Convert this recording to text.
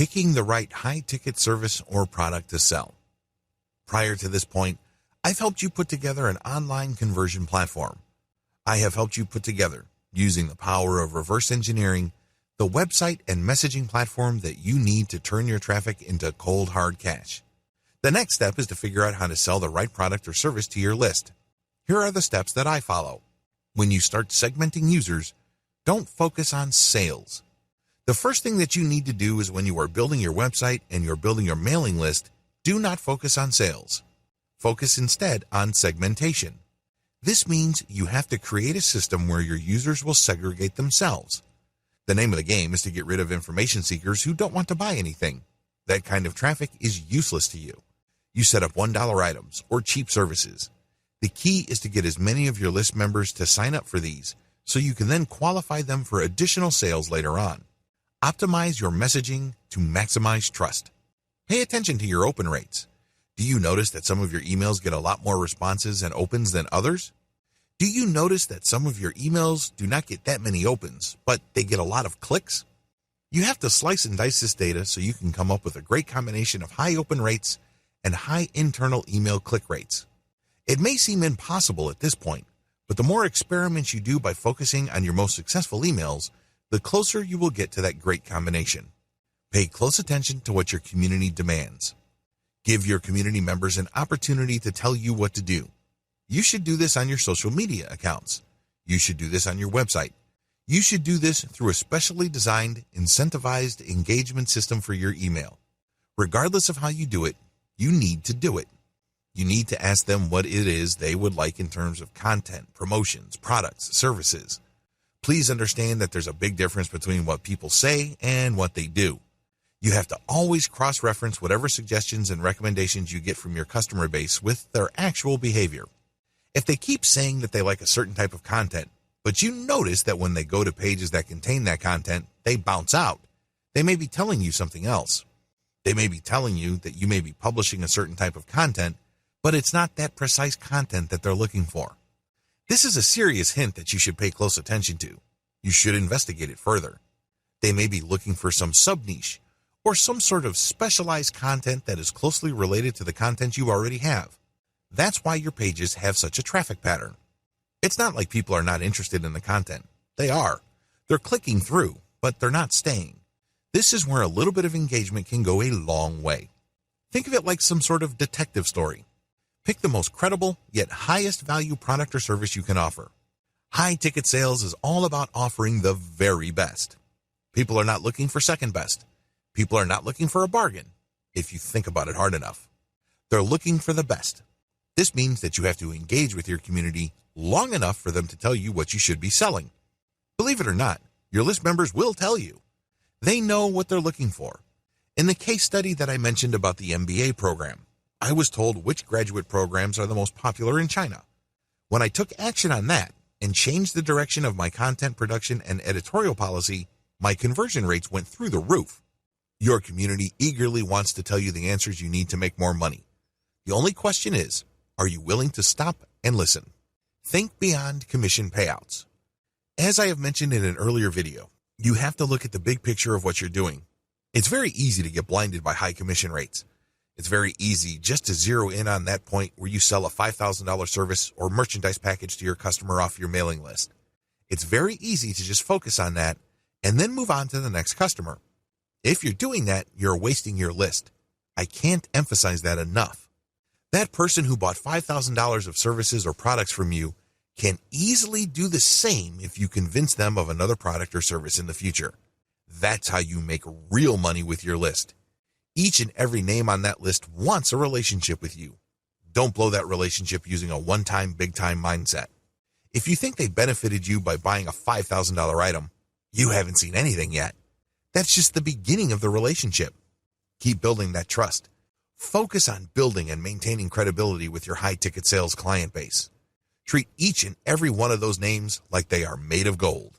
picking the right high-ticket service or product to sell. Prior to this point, I've helped you put together an online conversion platform. I have helped you put together, using the power of reverse engineering, the website and messaging platform that you need to turn your traffic into cold hard cash. The next step is to figure out how to sell the right product or service to your list. Here are the steps that I follow. When you start segmenting users, don't focus on sales. The first thing that you need to do is when you are building your website and you're building your mailing list, do not focus on sales. Focus instead on segmentation. This means you have to create a system where your users will segregate themselves. The name of the game is to get rid of information seekers who don't want to buy anything. That kind of traffic is useless to you. You set up $1 items or cheap services. The key is to get as many of your list members to sign up for these so you can then qualify them for additional sales later on. Optimize your messaging to maximize trust. Pay attention to your open rates. Do you notice that some of your emails get a lot more responses and opens than others? Do you notice that some of your emails do not get that many opens, but they get a lot of clicks? You have to slice and dice this data so you can come up with a great combination of high open rates and high internal email click rates. It may seem impossible at this point, but the more experiments you do by focusing on your most successful emails, the closer you will get to that great combination. Pay close attention to what your community demands. Give your community members an opportunity to tell you what to do. You should do this on your social media accounts. You should do this on your website. You should do this through a specially designed, incentivized engagement system for your email. Regardless of how you do it, you need to do it. You need to ask them what it is they would like in terms of content, promotions, products, services. Please understand that there's a big difference between what people say and what they do. You have to always cross-reference whatever suggestions and recommendations you get from your customer base with their actual behavior. If they keep saying that they like a certain type of content, but you notice that when they go to pages that contain that content, they bounce out, they may be telling you something else. They may be telling you that you may be publishing a certain type of content, but it's not that precise content that they're looking for. This is a serious hint that you should pay close attention to. You should investigate it further. They may be looking for some sub-niche or some sort of specialized content that is closely related to the content you already have. That's why your pages have such a traffic pattern. It's not like people are not interested in the content. They are. They're clicking through, but they're not staying. This is where a little bit of engagement can go a long way. Think of it like some sort of detective story. Pick the most credible yet highest value product or service you can offer. High ticket sales is all about offering the very best. People are not looking for second best. People are not looking for a bargain, if you think about it hard enough. They're looking for the best. This means that you have to engage with your community long enough for them to tell you what you should be selling. Believe it or not, your list members will tell you. They know what they're looking for. In the case study that I mentioned about the MBA program, I was told which graduate programs are the most popular in China. When I took action on that and changed the direction of my content production and editorial policy, my conversion rates went through the roof. Your community eagerly wants to tell you the answers you need to make more money. The only question is, are you willing to stop and listen? Think beyond commission payouts. As I have mentioned in an earlier video, you have to look at the big picture of what you're doing. It's very easy to get blinded by high commission rates. It's very easy just to zero in on that point where you sell a $5,000 service or merchandise package to your customer off your mailing list. It's very easy to just focus on that and then move on to the next customer. If you're doing that, you're wasting your list. I can't emphasize that enough. That person who bought $5,000 of services or products from you can easily do the same if you convince them of another product or service in the future. That's how you make real money with your list. Each and every name on that list wants a relationship with you. Don't blow that relationship using a one-time, big-time mindset. If you think they benefited you by buying a $5,000 item, you haven't seen anything yet. That's just the beginning of the relationship. Keep building that trust. Focus on building and maintaining credibility with your high-ticket sales client base. Treat each and every one of those names like they are made of gold.